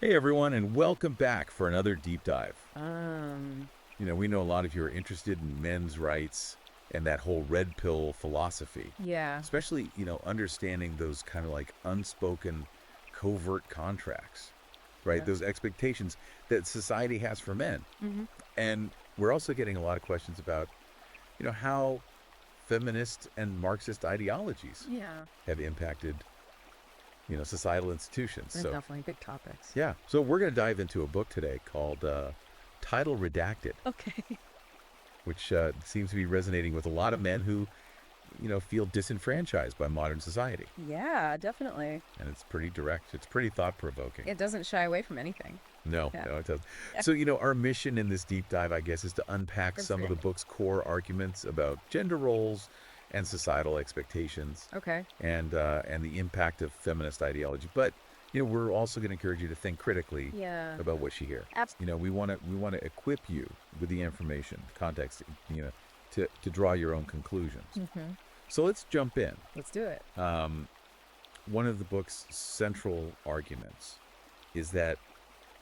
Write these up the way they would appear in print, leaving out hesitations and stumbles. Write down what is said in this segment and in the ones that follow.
Hey everyone, and welcome back for another deep dive. Um, We know a lot of you are interested in men's rights and that whole red pill philosophy, yeah. especially, understanding those kind of like unspoken covert contracts, right? Okay. Those expectations that society has for men. Hmm. And we're also getting a lot of questions about, how feminist and Marxist ideologies Yeah. have impacted, societal institutions. They're So, definitely big topics. yeah. So we're going to dive into a book today called Title Redacted, Okay. which seems to be resonating with a lot of men who, feel disenfranchised by modern society. Yeah, definitely. And it's pretty direct. It's pretty thought provoking. It doesn't shy away from anything. No, Yeah. no, it doesn't. Yeah. So, our mission in this deep dive, I guess, is to unpack That's some of great. the book's core arguments about gender roles and societal expectations, Okay. and the impact of feminist ideology. But we're also going to encourage you to think critically Yeah. about what you hear. We want to equip you with the information, context, to draw your own conclusions. Mm-hmm. So let's jump in. Let's do it. One of the book's central arguments is that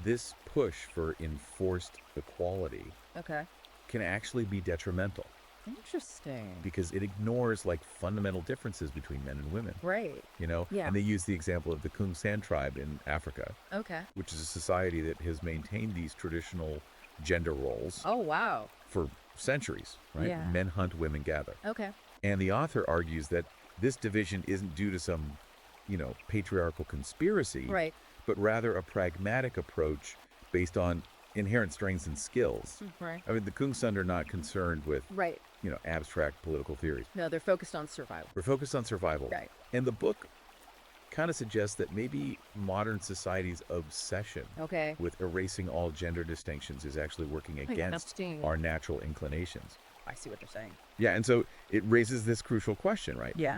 this push for enforced equality Okay. can actually be detrimental Interesting. because it ignores like fundamental differences between men and women. Right. Yeah. And they use the example of the Kung San tribe in Africa, Okay. which is a society that has maintained these traditional gender roles Oh, wow. for centuries, right? Yeah. Men hunt, women gather. Okay. And the author argues that this division isn't due to some, patriarchal conspiracy, Right. but rather a pragmatic approach based on inherent strengths and skills. Right. I mean, the Kung San are not concerned with, Right. abstract political theories. No, they're focused on survival. We're focused on survival. Right. And the book kind of suggests that maybe modern society's obsession Okay. with erasing all gender distinctions is actually working against Interesting. our natural inclinations. I see what they're saying. Yeah, and so it raises this crucial question, right? Yeah.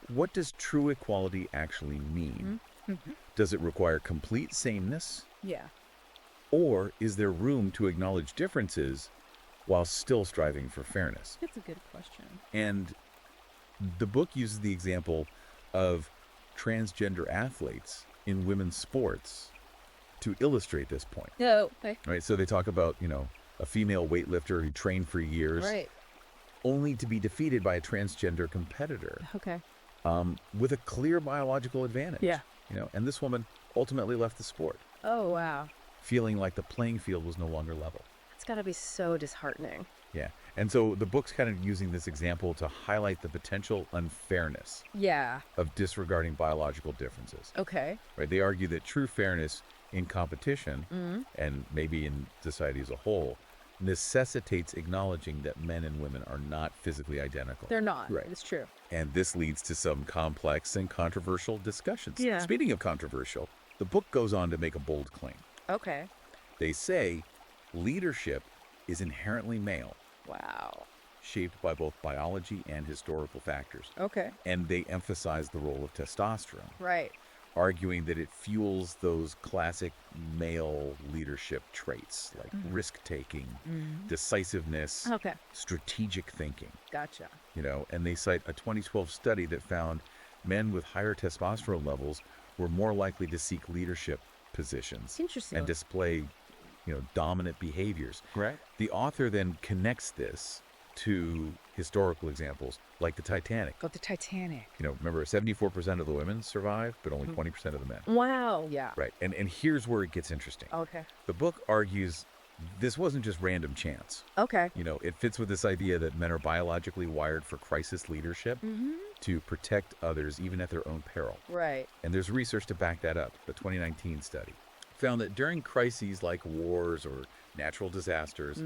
What does true equality actually mean? Mm-hmm. Does it require complete sameness, Yeah. or is there room to acknowledge differences while still striving for fairness? That's a good question. And the book uses the example of transgender athletes in women's sports to illustrate this point, No. Okay. right? So they talk about, a female weightlifter who trained for years Right. only to be defeated by a transgender competitor Okay. with a clear biological advantage. Yeah. And this woman ultimately left the sport, Oh, wow. feeling like the playing field was no longer level. It's got to be so disheartening. Yeah. And so the book's kind of using this example to highlight the potential unfairness Yeah. of disregarding biological differences. Okay. Right? They argue that true fairness in competition, and maybe in society as a whole, necessitates acknowledging that men and women are not physically identical. They're not. Right. It's true. And this leads to some complex and controversial discussions. Yeah. Speaking of controversial, the book goes on to make a bold claim. Okay. They say leadership is inherently male, Wow. shaped by both biology and historical factors. Okay. And they emphasize the role of testosterone, Right. arguing that it fuels those classic male leadership traits like risk-taking, decisiveness, Okay. strategic thinking, Gotcha. and they cite a 2012 study that found men with higher testosterone levels were more likely to seek leadership positions Interesting. and display, dominant behaviors. Right. The author then connects this to historical examples like the Titanic. Go to Titanic. Remember 74% of the women survived, but only 20% of the men. Wow. Yeah. Right. And here's where it gets interesting. Okay. The book argues this wasn't just random chance. Okay. It fits with this idea that men are biologically wired for crisis leadership to protect others even at their own peril. Right. And there's research to back that up. The 2019 study found that during crises like wars or natural disasters,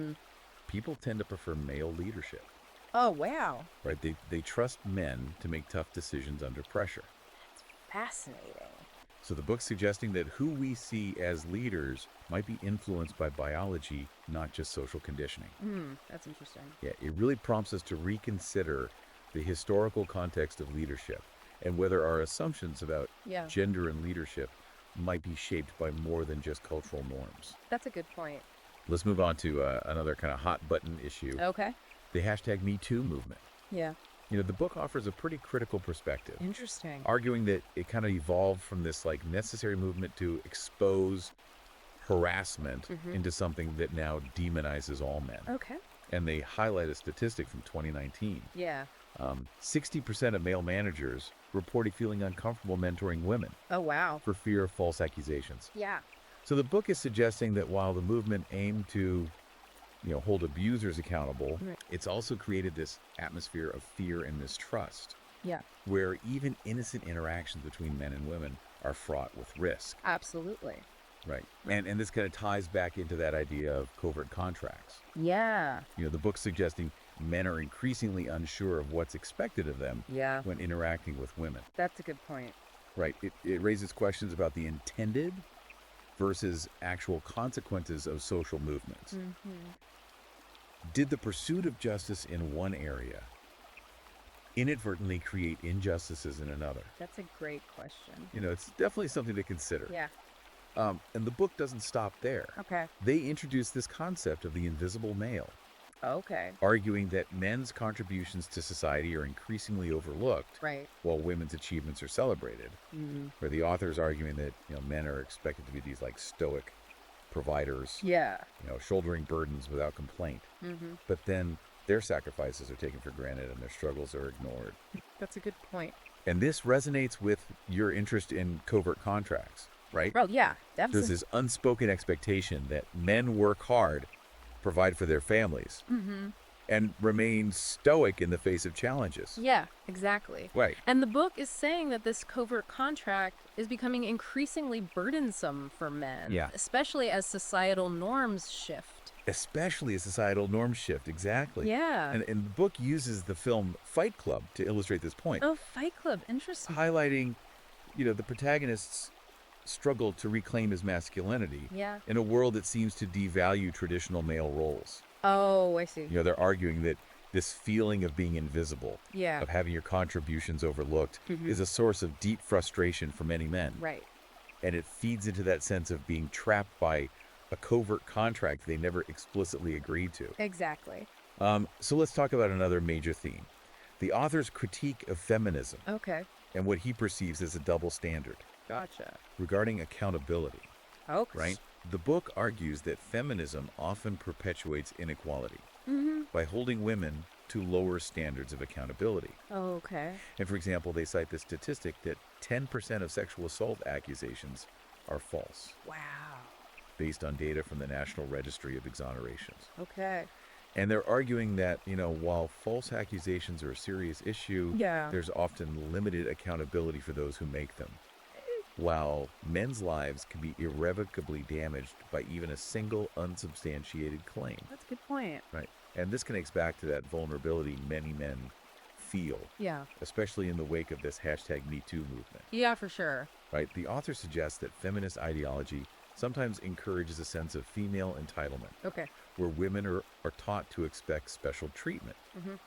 people tend to prefer male leadership. Oh, wow. Right? They trust men to make tough decisions under pressure. Fascinating. So the book's suggesting that who we see as leaders might be influenced by biology, not just social conditioning. That's interesting. Yeah, it really prompts us to reconsider the historical context of leadership and whether our assumptions about Yeah. gender and leadership might be shaped by more than just cultural norms. That's a good point. Let's move on to another kind of hot button issue, Okay. the hashtag Me Too movement. Yeah. The book offers a pretty critical perspective, Interesting. arguing that it kind of evolved from this like necessary movement to expose harassment into something that now demonizes all men. Okay. And they highlight a statistic from 2019. Yeah. 60% of male managers reported feeling uncomfortable mentoring women Oh, wow. for fear of false accusations. Yeah. So the book is suggesting that while the movement aimed to, hold abusers accountable, Right. it's also created this atmosphere of fear and mistrust, Yeah. where even innocent interactions between men and women are fraught with risk. Absolutely. Right. And this kind of ties back into that idea of covert contracts. Yeah. The book's suggesting men are increasingly unsure of what's expected of them Yeah. when interacting with women. That's a good point. Right. It raises questions about the intended versus actual consequences of social movements. Did the pursuit of justice in one area inadvertently create injustices in another? That's a great question. It's definitely something to consider. Yeah. And the book doesn't stop there. Okay. They introduce this concept of the invisible male, Okay. arguing that men's contributions to society are increasingly overlooked Right. while women's achievements are celebrated. Where the author's arguing that men are expected to be these stoic providers, Yeah. shouldering burdens without complaint. But then their sacrifices are taken for granted and their struggles are ignored. That's a good point. And this resonates with your interest in covert contracts, right? Well, yeah, There's definitely. this unspoken expectation that men work hard, provide for their families, and remain stoic in the face of challenges. Yeah, exactly. Right. And the book is saying that this covert contract is becoming increasingly burdensome for men, Yeah. especially as societal norms shift. Especially a societal norm shift, exactly. Yeah. And the book uses the film Fight Club to illustrate this point, Oh, Fight Club. Interesting. highlighting, the protagonist's struggle to reclaim his masculinity Yeah. in a world that seems to devalue traditional male roles. Oh, I see. They're arguing that this feeling of being invisible, Yeah. of having your contributions overlooked, is a source of deep frustration for many men. Right. And it feeds into that sense of being trapped by a covert contract they never explicitly agreed to. Exactly. So let's talk about another major theme. The author's critique of feminism Okay. and what he perceives as a double standard Gotcha. regarding accountability, Okay. right? The book argues that feminism often perpetuates inequality by holding women to lower standards of accountability. Okay. And for example, they cite the statistic that 10% of sexual assault accusations are false, Wow. based on data from the National Registry of Exonerations. Okay. And they're arguing that, while false accusations are a serious issue, Yeah. there's often limited accountability for those who make them. While men's lives can be irrevocably damaged by even a single unsubstantiated claim. That's a good point. Right. And this connects back to that vulnerability many men feel, Yeah. especially in the wake of this #MeToo movement. Yeah, for sure. Right. The author suggests that feminist ideology sometimes encourages a sense of female entitlement, Okay. where women are taught to expect special treatment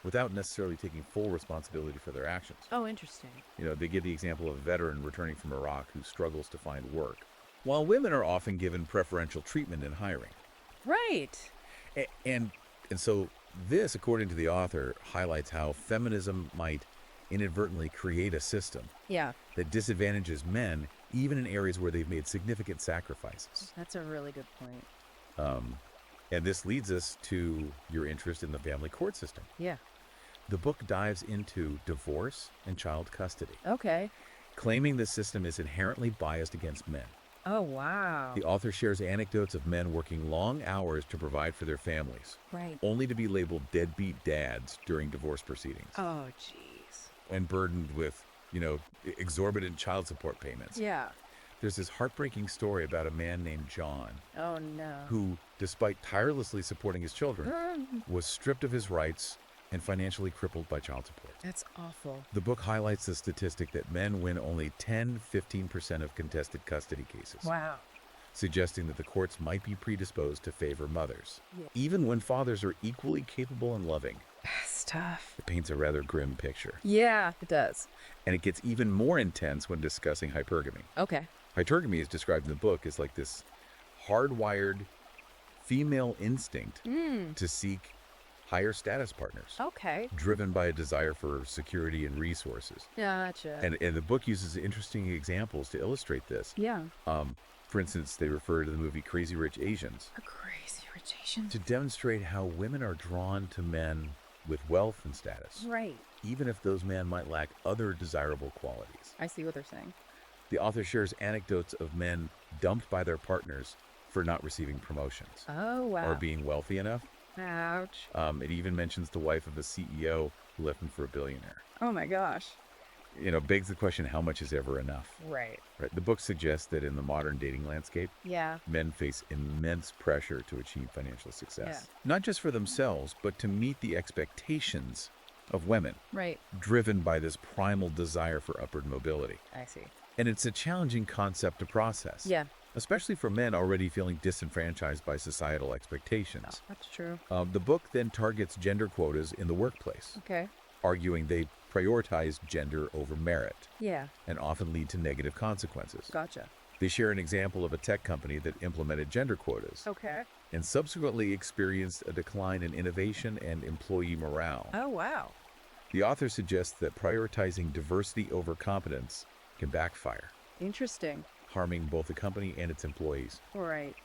without necessarily taking full responsibility for their actions. Oh, interesting. They give the example of a veteran returning from Iraq who struggles to find work, while women are often given preferential treatment in hiring. Right. And so this, according to the author, highlights how feminism might inadvertently create a system Yeah. that disadvantages men even in areas where they've made significant sacrifices. That's a really good point. And this leads us to your interest in the family court system. Yeah. The book dives into divorce and child custody, Okay. claiming the system is inherently biased against men. Oh, wow. The author shares anecdotes of men working long hours to provide for their families, Right. only to be labeled deadbeat dads during divorce proceedings Oh, jeez. and burdened with, exorbitant child support payments. Yeah. There's this heartbreaking story about a man named John Oh, no. who, despite tirelessly supporting his children, was stripped of his rights and financially crippled by child support. That's awful. The book highlights the statistic that men win only 10-15% of contested custody cases, Wow. suggesting that the courts might be predisposed to favor mothers, Yeah. even when fathers are equally capable and loving. That's tough. It paints a rather grim picture. Yeah, it does. And it gets even more intense when discussing hypergamy. Okay. Hypergamy is described in the book as like this hardwired female instinct to seek higher status partners, Okay. driven by a desire for security and resources. Gotcha. And the book uses interesting examples to illustrate this. Yeah. For instance, they refer to the movie Crazy Rich Asians A crazy rich Asian. to demonstrate how women are drawn to men with wealth and status, Right. even if those men might lack other desirable qualities. I see what they're saying. The author shares anecdotes of men dumped by their partners for not receiving promotions Oh, wow. or being wealthy enough. Ouch. It even mentions the wife of a CEO who left him for a billionaire. Oh, my gosh. Begs the question, how much is ever enough? Right. Right. The book suggests that in the modern dating landscape, Yeah. men face immense pressure to achieve financial success, Yeah. not just for themselves, but to meet the expectations of women, Right. driven by this primal desire for upward mobility. I see. And it's a challenging concept to process, Yeah. especially for men already feeling disenfranchised by societal expectations. That's true. The book then targets gender quotas in the workplace, Okay. arguing they prioritize gender over merit Yeah. and often lead to negative consequences. Gotcha. They share an example of a tech company that implemented gender quotas Okay. and subsequently experienced a decline in innovation and employee morale. Oh, wow. The author suggests that prioritizing diversity over competence can backfire, Interesting. harming both the company and its employees. Right.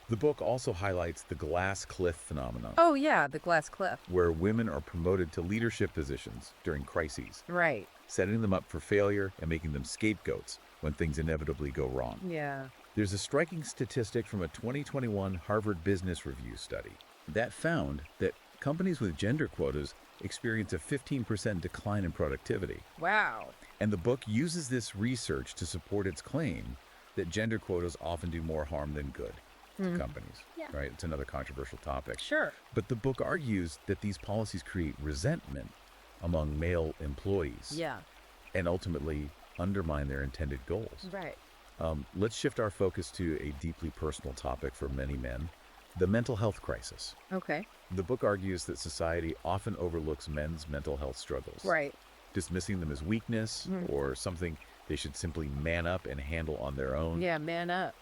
The book also highlights the glass cliff phenomenon, Oh, yeah. The glass cliff. where women are promoted to leadership positions during crises, Right. setting them up for failure and making them scapegoats when things inevitably go wrong. Yeah. There's a striking statistic from a 2021 Harvard Business Review study that found that companies with gender quotas experience a 15% decline in productivity. Wow. And the book uses this research to support its claim that gender quotas often do more harm than good to companies. Yeah. Right? It's another controversial topic. Sure. But the book argues that these policies create resentment among male employees Yeah. and ultimately undermine their intended goals. Right. Let's shift our focus to a deeply personal topic for many men, the mental health crisis. Okay. The book argues that society often overlooks men's mental health struggles, Right. dismissing them as weakness or something they should simply man up and handle on their own. Yeah. Man up.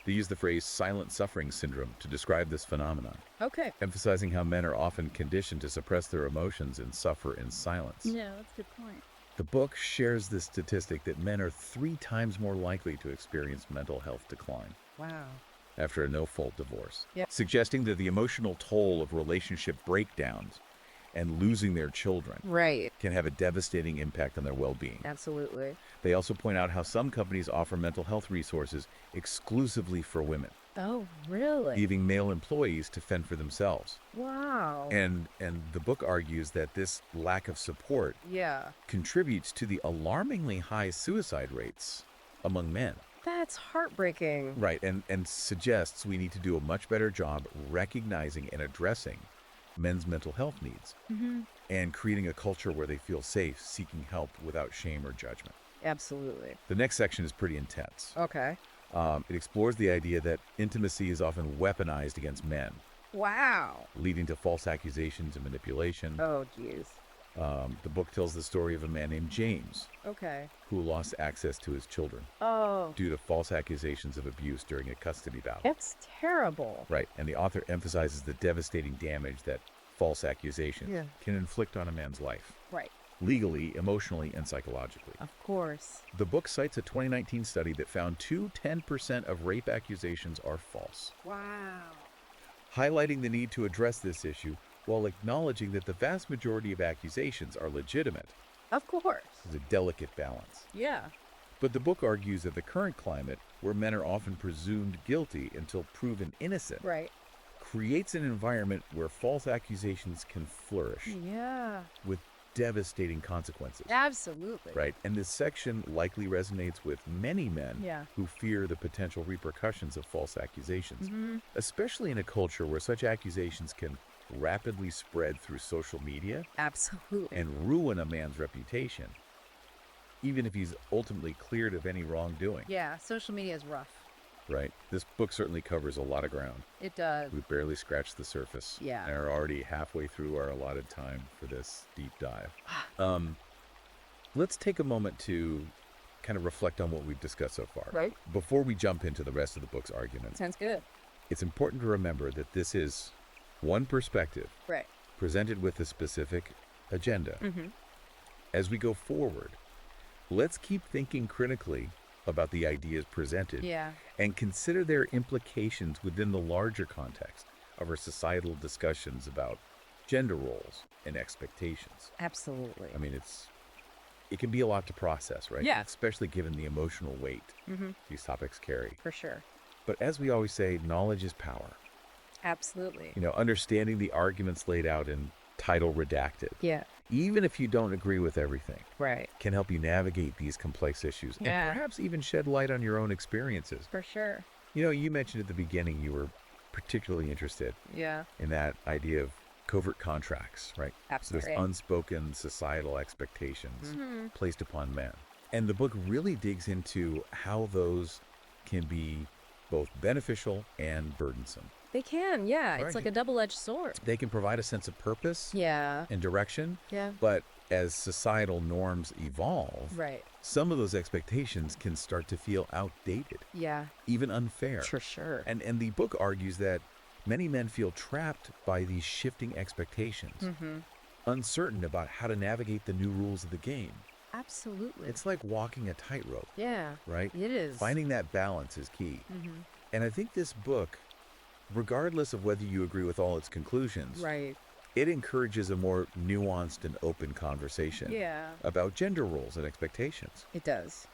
They use the phrase silent suffering syndrome to describe this phenomenon, Okay. emphasizing how men are often conditioned to suppress their emotions and suffer in silence. Yeah. That's a good point. The book shares the statistic that men are 3 times more likely to experience mental health decline Wow. after a no-fault divorce, Yep. suggesting that the emotional toll of relationship breakdowns and losing their children Right. can have a devastating impact on their well-being. Absolutely. They also point out how some companies offer mental health resources exclusively for women, Oh, really? leaving male employees to fend for themselves. Wow. And the book argues that this lack of support Yeah. contributes to the alarmingly high suicide rates among men. That's heartbreaking. Right, and suggests we need to do a much better job recognizing and addressing men's mental health needs and creating a culture where they feel safe seeking help without shame or judgment. Absolutely. The next section is pretty intense. Okay. It explores the idea that intimacy is often weaponized against men, Wow. leading to false accusations and manipulation. Oh, geez. The book tells the story of a man named James Okay. who lost access to his children Oh, due to false accusations of abuse during a custody battle. it's terrible. Right, and the author emphasizes the devastating damage that false accusations Yeah. can inflict on a man's life, Right. legally, emotionally, and psychologically. Of course. The book cites a 2019 study that found 10% of rape accusations are false, Wow. highlighting the need to address this issue while acknowledging that the vast majority of accusations are legitimate. Of course. It's a delicate balance. Yeah. But the book argues that the current climate, where men are often presumed guilty until proven innocent, Right. creates an environment where false accusations can flourish Yeah. with devastating consequences. Absolutely. Right? And this section likely resonates with many men Yeah. who fear the potential repercussions of false accusations, Mm-hmm. especially in a culture where such accusations can rapidly spread through social media Absolutely. and ruin a man's reputation, even if he's ultimately cleared of any wrongdoing. Yeah. Social media is rough. Right? This book certainly covers a lot of ground. It does. We've barely scratched the surface. Yeah. And are already halfway through our allotted time for this deep dive. Let's take a moment to kind of reflect on what we've discussed so far. Right. Before we jump into the rest of the book's arguments, Sounds good. it's important to remember that this is one perspective Right. presented with a specific agenda. Mm-hmm. As we go forward, let's keep thinking critically about the ideas presented Yeah. and consider their implications within the larger context of our societal discussions about gender roles and expectations. Absolutely. I mean, it can be a lot to process, right? Yeah. Especially given the emotional weight these topics carry. For sure. But as we always say, knowledge is power. Absolutely. Understanding the arguments laid out in Title Redacted, Yeah. even if you don't agree with everything, Right. can help you navigate these complex issues Yeah. and perhaps even shed light on your own experiences. For sure. You mentioned at the beginning you were particularly interested Yeah. in that idea of covert contracts, right? So Absolutely. there's unspoken societal expectations Mhm. placed upon men. And the book really digs into how those can be both beneficial and burdensome. They can, yeah. Right. It's like a double-edged sword. They can provide a sense of purpose Yeah. and direction, Yeah. but as societal norms evolve, Right. some of those expectations can start to feel outdated, Yeah. even unfair. For sure. And the book argues that many men feel trapped by these shifting expectations, uncertain about how to navigate the new rules of the game. Absolutely. It's like walking a tightrope, Yeah. right? It is. Finding that balance is key. Mhm. And I think this book, regardless of whether you agree with all its conclusions, Right. it encourages a more nuanced and open conversation Yeah. about gender roles and expectations. It does.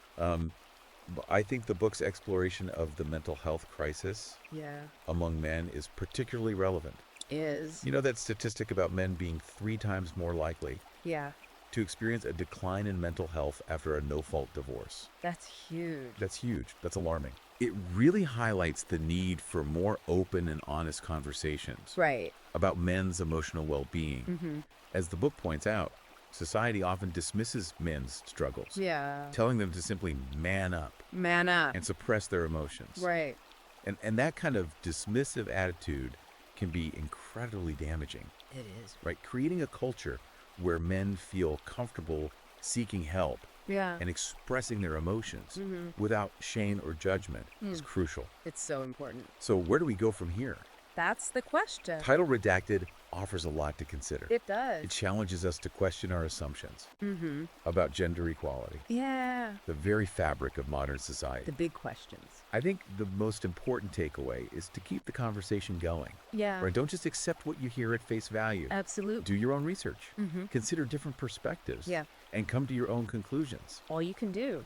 I think the book's exploration of the mental health crisis Yeah. among men is particularly relevant. Is. That statistic about men being 3 times more likely Yeah. to experience a decline in mental health after a no-fault divorce. That's huge. That's huge. That's alarming. It really highlights the need for more open and honest conversations Right. about men's emotional well-being. As the book points out, society often dismisses men's struggles, Yeah. telling them to simply man up Man up. and suppress their emotions. Right. And that kind of dismissive attitude can be incredibly damaging, It is. right? Creating a culture where men feel comfortable seeking help Yeah. and expressing their emotions without shame or judgment is crucial. It's so important. So where do we go from here? That's the question. Title Redacted offers a lot to consider. It does. It challenges us to question our assumptions about gender equality, Yeah. the very fabric of modern society. The big questions. I think the most important takeaway is to keep the conversation going. Yeah. Right? Don't just accept what you hear at face value. Absolutely. Do your own research. Consider different perspectives. Yeah. And come to your own conclusions. All you can do.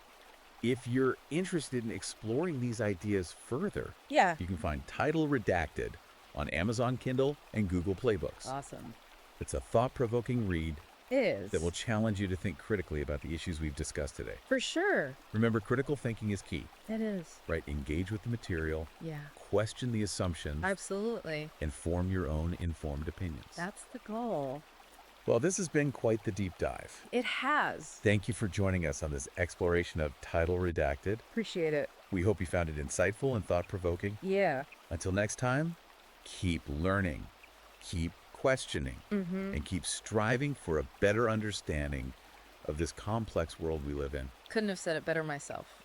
If you're interested in exploring these ideas further, Yeah. you can find Title Redacted on Amazon Kindle and Google Play Books. Awesome. It's a thought-provoking read It is. that will challenge you to think critically about the issues we've discussed today. For sure. Remember, critical thinking is key, It is. right? Engage with the material, Yeah. question the assumptions, Absolutely. and form your own informed opinions. That's the goal. Well, this has been quite the deep dive. It has. Thank you for joining us on this exploration of Title Redacted. Appreciate it. We hope you found it insightful and thought-provoking. Yeah. Until next time, keep learning, keep questioning, and keep striving for a better understanding of this complex world we live in. Couldn't have said it better myself.